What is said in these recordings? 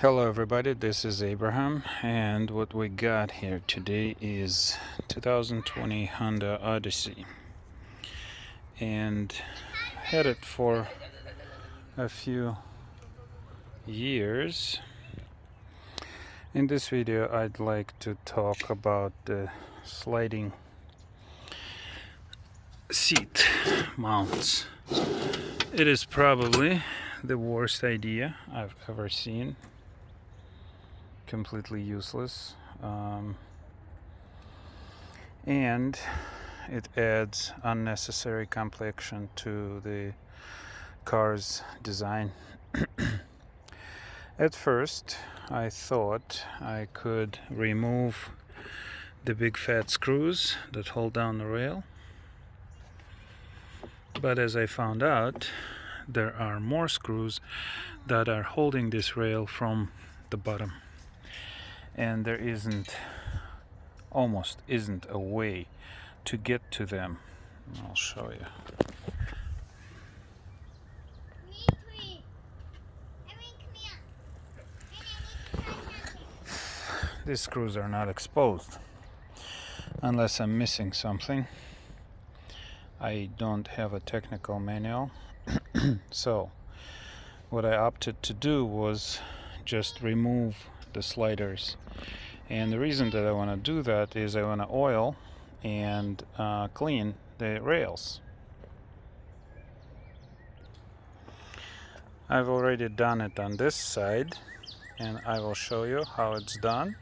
Hello everybody, this is Abraham, and what we got here today is 2020 Honda Odyssey, and had it for a few years. In this video I'd like to talk about the sliding seat mounts. It is probably the worst idea I've ever seen. Completely useless, and it adds unnecessary complexion to the car's design. At first I thought I could remove the big fat screws that hold down the rail, but as I found out, there are more screws that are holding this rail from the bottom, and there almost isn't a way to get to them. I'll show you. These screws are not exposed unless I'm missing something. I don't have a technical manual, so what I opted to do was just remove the sliders. And the reason that I want to do that is I want to oil and clean the rails. I've already done it on this side, and I will show you how it's done.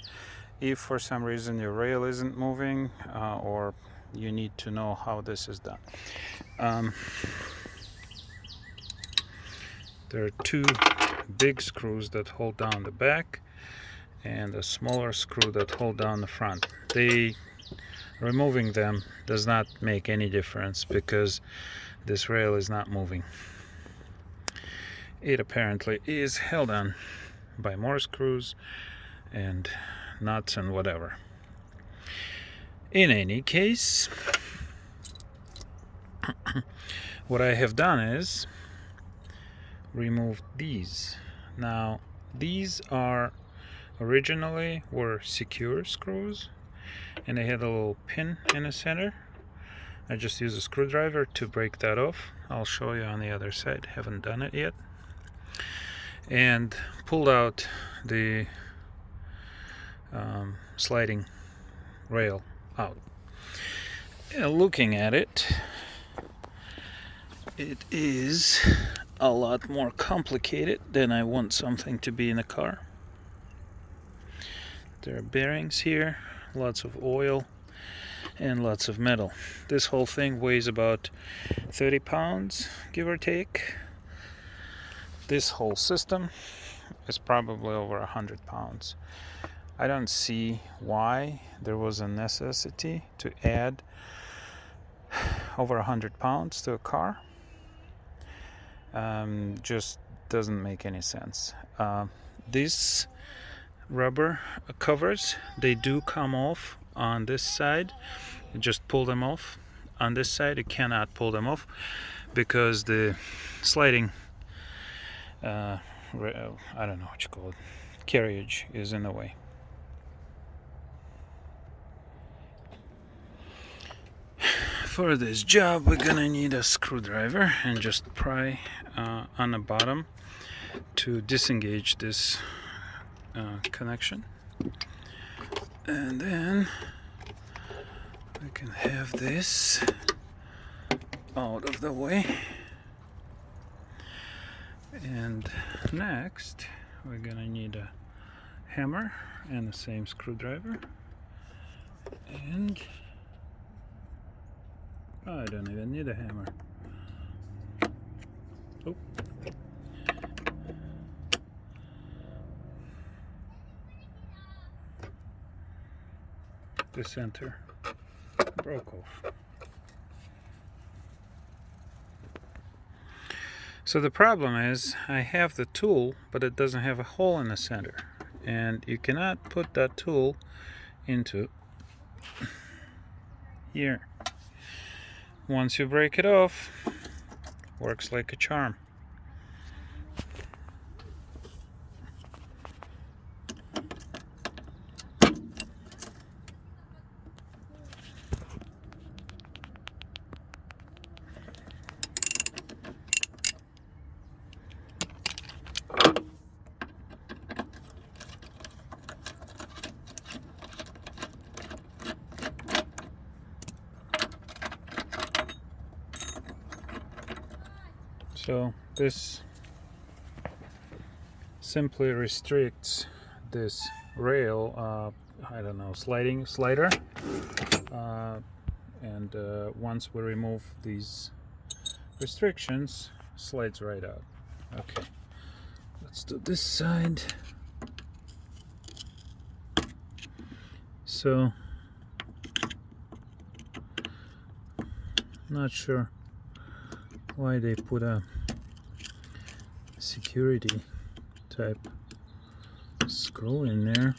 If for some reason your rail isn't moving, or you need to know how this is done. There are two big screws that hold down the back and a smaller screw that hold down the front. Removing them does not make any difference because this rail is not moving. It apparently is held on by more screws and nuts and whatever. In any case, what I have done is removed these. Now, these originally were secure screws, and they had a little pin in the center. I just used a screwdriver to break that off. I'll show you on the other side, haven't done it yet. And pulled out the sliding rail out. Looking at it, it is a lot more complicated than I want something to be in a car. There are bearings here, lots of oil, and lots of metal. This whole thing weighs about 30 pounds, give or take. This whole system is probably over 100 pounds. I don't see why there was a necessity to add over 100 pounds to a car. Just doesn't make any sense. These rubber covers, they do come off on this side. You just pull them off. On this side you cannot pull them off because the sliding I don't know what you call it, carriage is in the way. For this job we're gonna need a screwdriver and just pry on the bottom to disengage this connection, and then we can have this out of the way. And next we're gonna need a hammer and the same screwdriver, and I don't even need a hammer. Oh. The center broke off. So the problem is I have the tool, but it doesn't have a hole in the center, and you cannot put that tool into here. Once you break it off, works like a charm. So this simply restricts this rail, I don't know, slider, and once we remove these restrictions, slides right out. Okay, let's do this side. So not sure why they put a security type screw in there.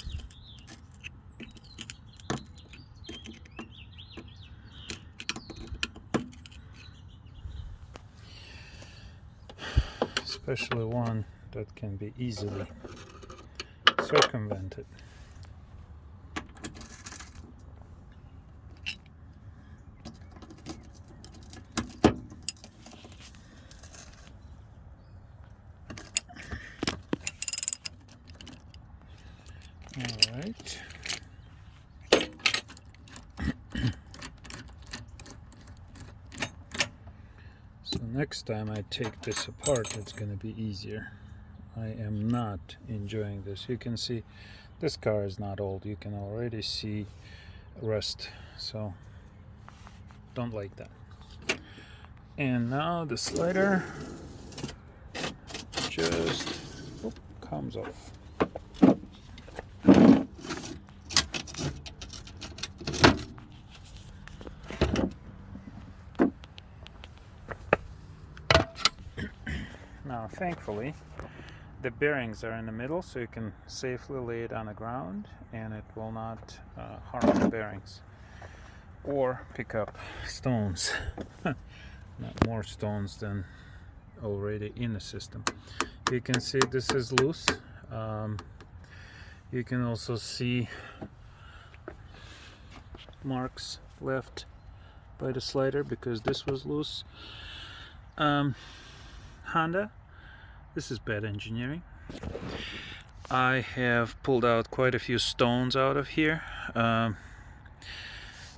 Especially one that can be easily circumvented. All right. So next time I take this apart, it's going to be easier. I am not enjoying this. You can see this car is not old. You can already see rust. So don't like that. And now the slider just comes off. Now, thankfully, the bearings are in the middle, so you can safely lay it on the ground and it will not harm the bearings or pick up stones. Not more stones than already in the system. You can see this is loose. You can also see marks left by the slider because this was loose. Honda, this is bad engineering. I have pulled out quite a few stones out of here.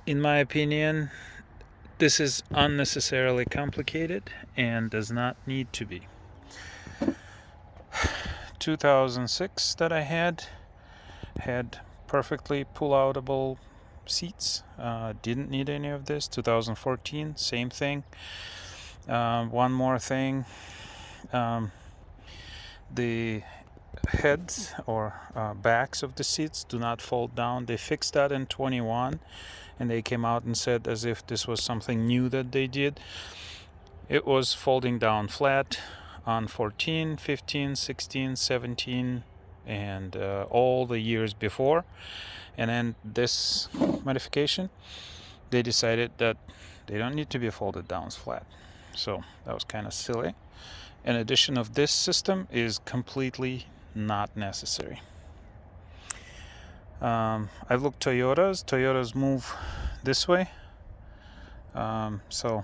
In my opinion, this is unnecessarily complicated and does not need to be. 2006 that I had perfectly pull-outable seats. Didn't need any of this. 2014, same thing. One more thing. The heads or backs of the seats do not fold down. They fixed that in 21 and they came out and said as if this was something new that they did. It was folding down flat on 14, 15, 16, 17 and all the years before. And then this modification, they decided that they don't need to be folded down flat. So that was kind of silly. An addition of this system is completely not necessary. I've looked Toyotas move this way, so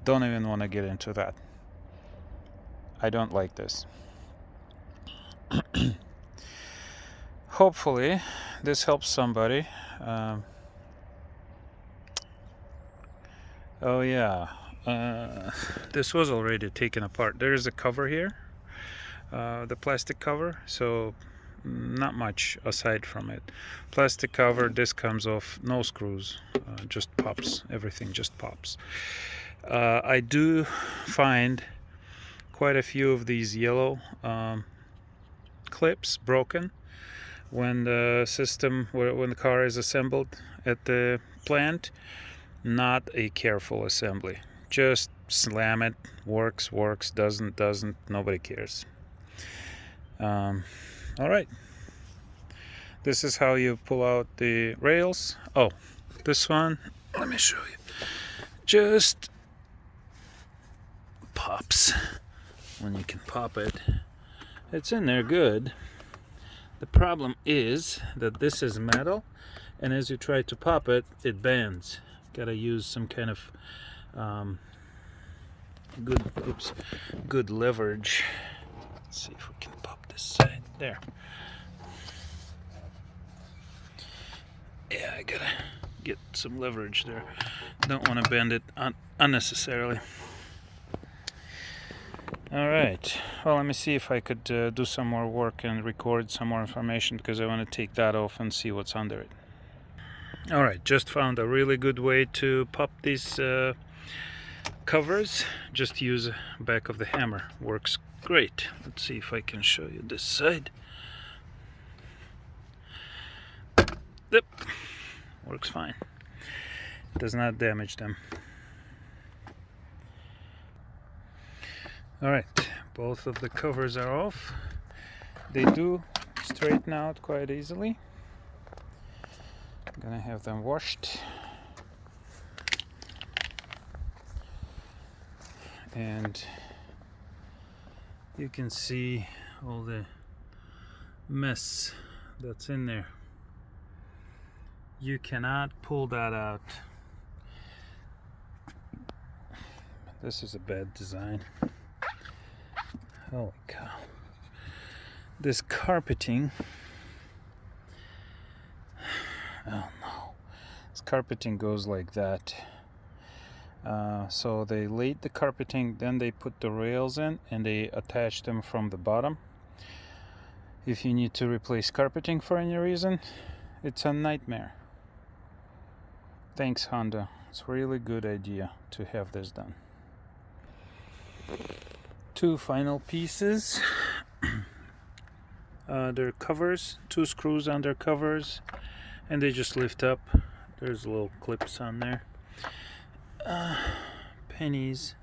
don't even want to get into that. I don't like this. Hopefully this helps somebody. Oh yeah, this was already taken apart. There is a cover here, the plastic cover, so not much aside from it. Plastic cover, this comes off, no screws, just pops, everything just pops. I do find quite a few of these yellow clips broken when the system, when the car is assembled at the plant. Not a careful assembly, just slam it, works, doesn't, nobody cares. All right, this is how you pull out the rails. Oh, this one, let me show you, just pops when you can pop it. It's in there good. The problem is that this is metal, and as you try to pop it, it bends. Gotta use some kind of good leverage. Let's see if There. Yeah, I gotta get some leverage there. Don't want to bend it unnecessarily. Alright, well, let me see if I could do some more work and record some more information, because I want to take that off and see what's under it. Alright, just found a really good way to pop these covers. Just use the back of the hammer. Works great. Let's see if I can show you this side. Yep. Works fine. Does not damage them. Alright, both of the covers are off. They do straighten out quite easily. I'm gonna have them washed. And you can see all the mess that's in there. You cannot pull that out. This is a bad design. Holy cow. This carpeting, oh no, this carpeting goes like that. So they laid the carpeting, then they put the rails in and they attach them from the bottom. If you need to replace carpeting for any reason, it's a nightmare. Thanks, Honda. It's a really good idea to have this done. Two final pieces. They're covers, 2 screws under covers, and they just lift up. There's little clips on there. Pennies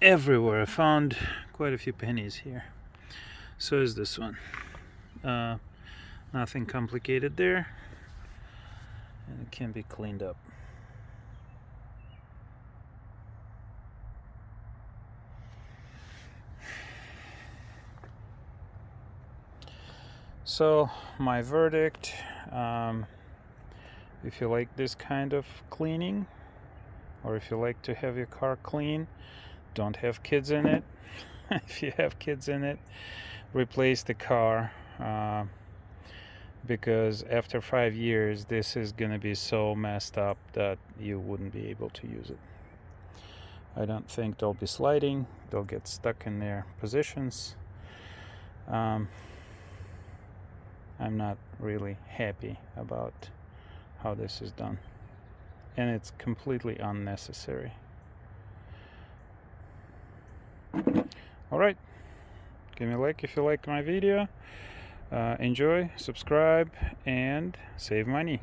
everywhere. I found quite a few pennies here. So is this one. Nothing complicated there, and it can be cleaned up. So my verdict, if you like this kind of cleaning, or if you like to have your car clean, don't have kids in it. If you have kids in it, replace the car, because after 5 years this is gonna be so messed up that you wouldn't be able to use it. I don't think they'll be sliding, they'll get stuck in their positions. I'm not really happy about how this is done, and it's completely unnecessary. Alright, give me a like if you like my video. Enjoy, subscribe, and save money.